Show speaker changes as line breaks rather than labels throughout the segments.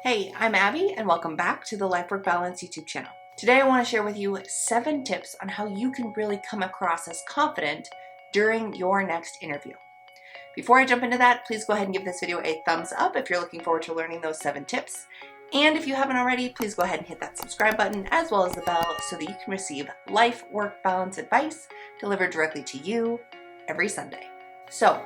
Hey, I'm Abby and welcome back to the Life Work Balance YouTube channel. Today I want to share with you 7 tips on how you can really come across as confident during your next interview. Before I jump into that, please go ahead and give this video a thumbs up if you're looking forward to learning those 7 tips. And if you haven't already, please go ahead and hit that subscribe button as well as the bell so that you can receive life work balance advice delivered directly to you every Sunday. So,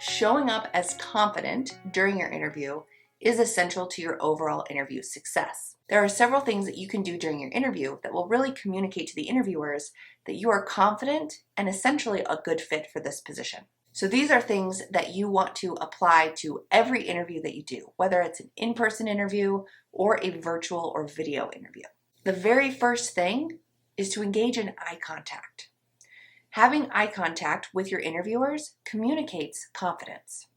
showing up as confident during your interview is essential to your overall interview success. There are several things that you can do during your interview that will really communicate to the interviewers that you are confident and essentially a good fit for this position. So these are things that you want to apply to every interview that you do, whether it's an in-person interview or a virtual or video interview. The very first thing is to engage in eye contact. Having eye contact with your interviewers communicates confidence.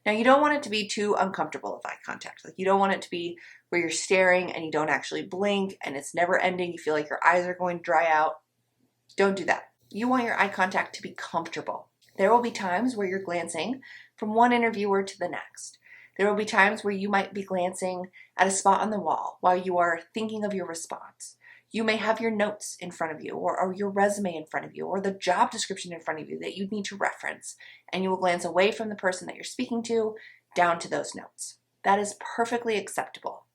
Now, you don't want it to be too uncomfortable with eye contact. Like, you don't want it to be where you're staring and you don't actually blink and it's never ending. You feel like your eyes are going to dry out. Don't do that. You want your eye contact to be comfortable. There will be times where you're glancing from one interviewer to the next. There will be times where you might be glancing at a spot on the wall while you are thinking of your response. You may have your notes in front of you or your resume in front of you or the job description in front of you that you need to reference, and you will glance away from the person that you're speaking to down to those notes. That is perfectly acceptable.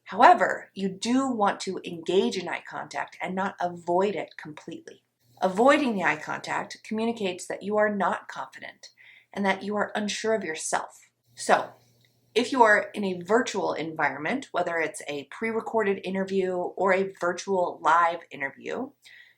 However, you do want to engage in eye contact and not avoid it completely. Avoiding the eye contact communicates that you are not confident and that you are unsure of yourself. So, if you are in a virtual environment, whether it's a pre-recorded interview or a virtual live interview,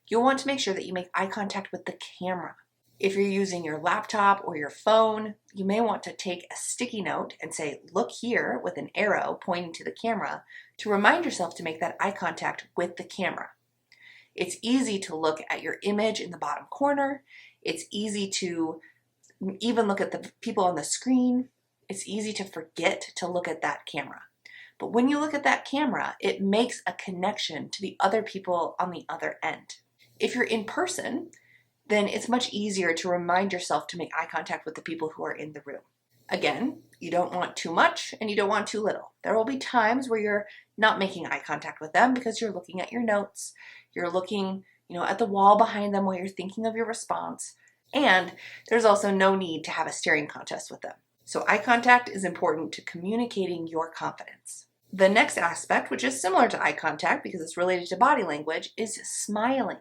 you'll want to make sure that you make eye contact with the camera. If you're using your laptop or your phone, you may want to take a sticky note and say, "Look here," with an arrow pointing to the camera to remind yourself to make that eye contact with the camera. It's easy to look at your image in the bottom corner. It's easy to even look at the people on the screen. It's easy to forget to look at that camera. But when you look at that camera, it makes a connection to the other people on the other end. If you're in person, then it's much easier to remind yourself to make eye contact with the people who are in the room. Again, you don't want too much and you don't want too little. There will be times where you're not making eye contact with them because you're looking at your notes, you're looking, at the wall behind them while you're thinking of your response, and there's also no need to have a staring contest with them. So eye contact is important to communicating your confidence. The next aspect, which is similar to eye contact because it's related to body language, is smiling.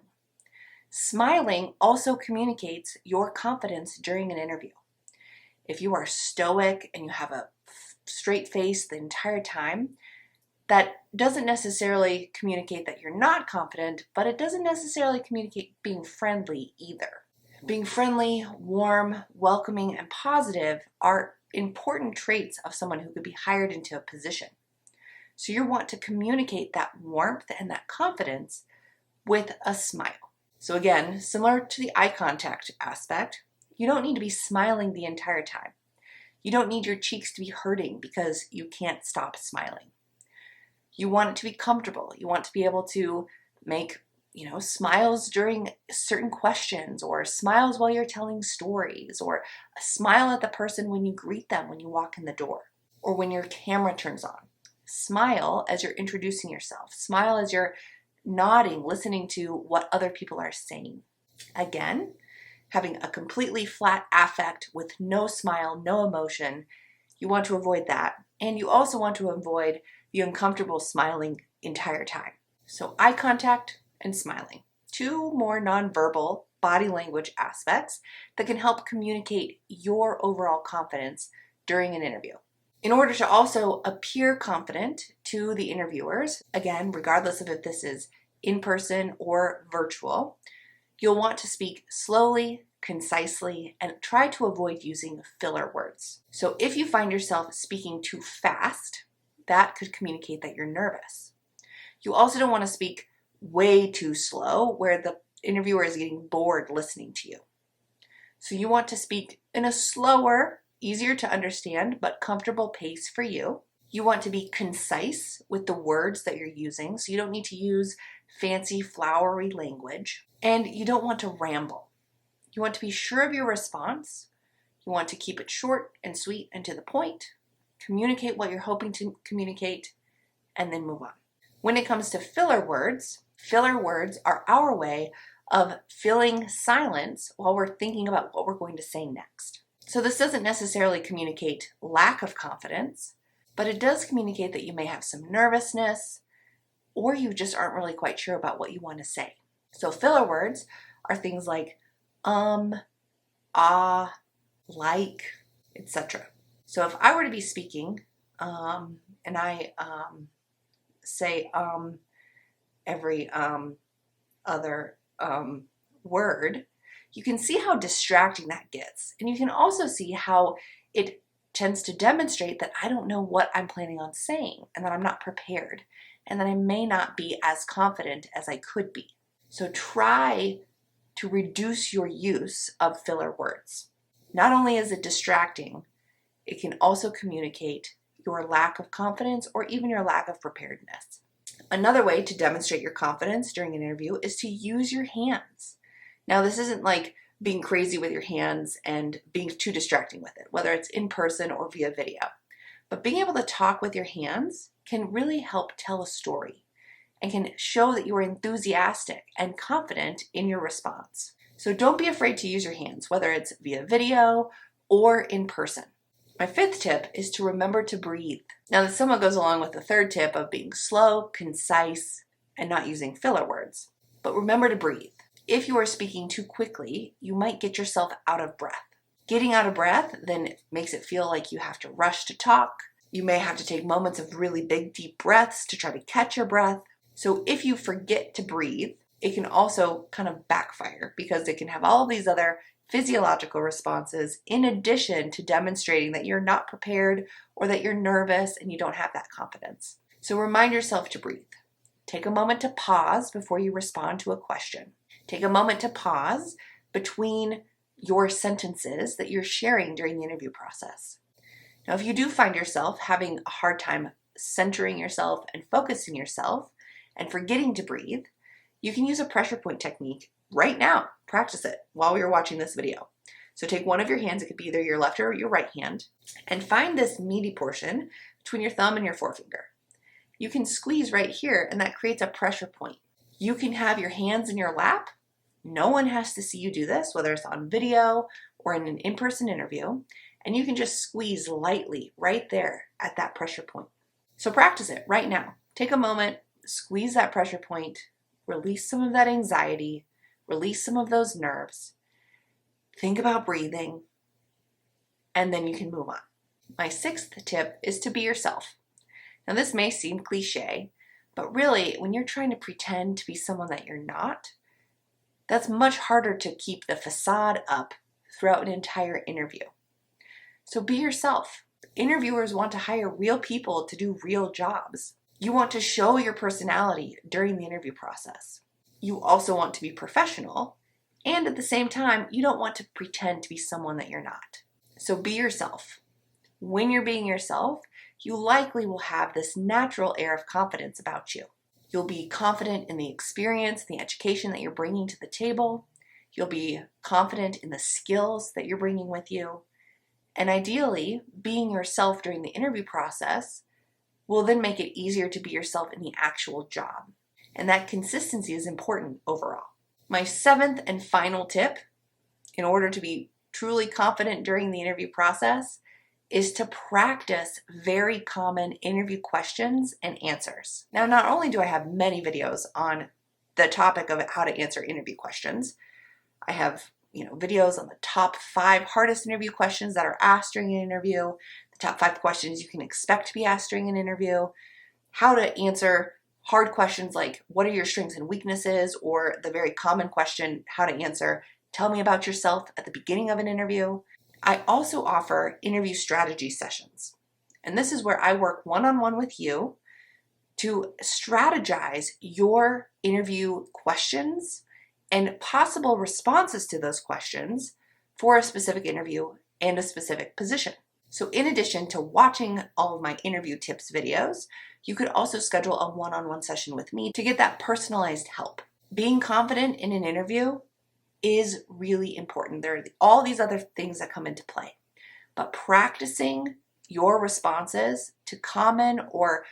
Smiling also communicates your confidence during an interview. If you are stoic and you have a straight face the entire time, that doesn't necessarily communicate that you're not confident, but it doesn't necessarily communicate being friendly either. Being friendly, warm, welcoming, and positive are important traits of someone who could be hired into a position. So you want to communicate that warmth and that confidence with a smile. So again, similar to the eye contact aspect, you don't need to be smiling the entire time. You don't need your cheeks to be hurting because you can't stop smiling. You want it to be comfortable. You want to be able to make smiles during certain questions, or smiles while you're telling stories, or a smile at the person when you greet them when you walk in the door, or when your camera turns on. Smile as you're introducing yourself. Smile as you're nodding, listening to what other people are saying. Again, having a completely flat affect with no smile, no emotion, you want to avoid that. And you also want to avoid the uncomfortable smiling entire time. So eye contact and smiling. 2 more nonverbal body language aspects that can help communicate your overall confidence during an interview. In order to also appear confident to the interviewers, again, regardless of if this is in person or virtual, you'll want to speak slowly, concisely, and try to avoid using filler words. So if you find yourself speaking too fast, that could communicate that you're nervous. You also don't want to speak way too slow where the interviewer is getting bored listening to you. So you want to speak in a slower, easier to understand, but comfortable pace for you. You want to be concise with the words that you're using, so you don't need to use fancy, flowery language. And you don't want to ramble. You want to be sure of your response. You want to keep it short and sweet and to the point. communicate what you're hoping to communicate, and then move on. When it comes to filler words are our way of filling silence while we're thinking about what we're going to say next. So this doesn't necessarily communicate lack of confidence, but it does communicate that you may have some nervousness or you just aren't really quite sure about what you want to say. So filler words are things like ah, like, etc. So if I were to be speaking and I say every other word, you can see how distracting that gets. And you can also see how it tends to demonstrate that I don't know what I'm planning on saying and that I'm not prepared and that I may not be as confident as I could be. So try to reduce your use of filler words. Not only is it distracting, it can also communicate your lack of confidence or even your lack of preparedness. Another way to demonstrate your confidence during an interview is to use your hands. Now, this isn't like being crazy with your hands and being too distracting with it, whether it's in person or via video. But being able to talk with your hands can really help tell a story and can show that you are enthusiastic and confident in your response. So don't be afraid to use your hands, whether it's via video or in person. My fifth tip is to remember to breathe. Now, this somewhat goes along with the third tip of being slow, concise, and not using filler words. But remember to breathe. If you are speaking too quickly, you might get yourself out of breath. Getting out of breath then makes it feel like you have to rush to talk. You may have to take moments of really big, deep breaths to try to catch your breath. So if you forget to breathe, it can also kind of backfire because it can have all of these other physiological responses in addition to demonstrating that you're not prepared or that you're nervous and you don't have that confidence. So remind yourself to breathe. Take a moment to pause before you respond to a question. Take a moment to pause between your sentences that you're sharing during the interview process. Now, if you do find yourself having a hard time centering yourself and focusing yourself and forgetting to breathe, you can use a pressure point technique right now. Practice it while you're watching this video. So take one of your hands, it could be either your left or your right hand, and find this meaty portion between your thumb and your forefinger. You can squeeze right here and that creates a pressure point. You can have your hands in your lap. No one has to see you do this, whether it's on video or in an in-person interview, and you can just squeeze lightly right there at that pressure point. So practice it right now. Take a moment, squeeze that pressure point, release some of that anxiety, release some of those nerves, think about breathing, and then you can move on. My sixth tip is to be yourself. Now this may seem cliche, but really when you're trying to pretend to be someone that you're not, that's much harder to keep the facade up throughout an entire interview. So be yourself. Interviewers want to hire real people to do real jobs. You want to show your personality during the interview process. You also want to be professional, and at the same time, you don't want to pretend to be someone that you're not. So be yourself. When you're being yourself, you likely will have this natural air of confidence about you. You'll be confident in the experience, the education that you're bringing to the table. You'll be confident in the skills that you're bringing with you. And ideally, being yourself during the interview process will then make it easier to be yourself in the actual job. And that consistency is important overall. My seventh and final tip, in order to be truly confident during the interview process, is to practice very common interview questions and answers. Now, not only do I have many videos on the topic of how to answer interview questions, I have videos on the top 5 hardest interview questions that are asked during an interview, the top 5 questions you can expect to be asked during an interview, how to answer hard questions like what are your strengths and weaknesses, or the very common question, how to answer, tell me about yourself at the beginning of an interview. I also offer interview strategy sessions. And this is where I work one-on-one with you to strategize your interview questions and possible responses to those questions for a specific interview and a specific position. So in addition to watching all of my interview tips videos, you could also schedule a one-on-one session with me to get that personalized help. Being confident in an interview is really important. There are all these other things that come into play, but practicing your responses to common or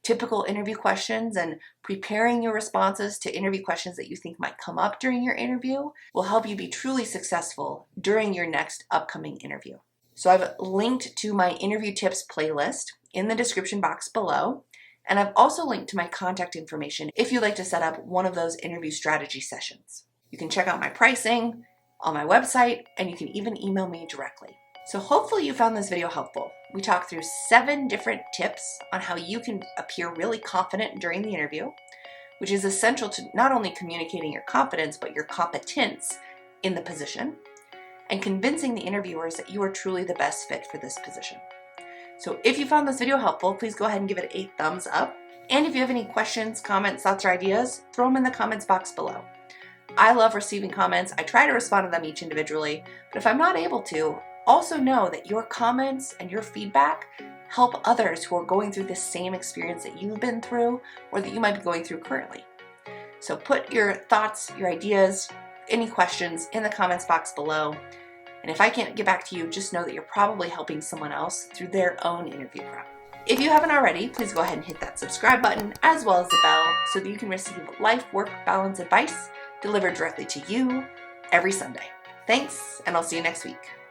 typical interview questions and preparing your responses to interview questions that you think might come up during your interview will help you be truly successful during your next upcoming interview. So I've linked to my interview tips playlist in the description box below, and I've also linked to my contact information if you'd like to set up one of those interview strategy sessions. You can check out my pricing on my website, and you can even email me directly. So hopefully you found this video helpful. We talked through 7 different tips on how you can appear really confident during the interview, which is essential to not only communicating your confidence, but your competence in the position, and convincing the interviewers that you are truly the best fit for this position. So if you found this video helpful, please go ahead and give it a thumbs up. And if you have any questions, comments, thoughts, or ideas, throw them in the comments box below. I love receiving comments. I try to respond to them each individually, but if I'm not able to, also know that your comments and your feedback help others who are going through the same experience that you've been through or that you might be going through currently. So put your thoughts, your ideas, any questions in the comments box below. And if I can't get back to you, just know that you're probably helping someone else through their own interview prep. If you haven't already, please go ahead and hit that subscribe button as well as the bell so that you can receive life, work, balance advice delivered directly to you every Sunday. Thanks, and I'll see you next week.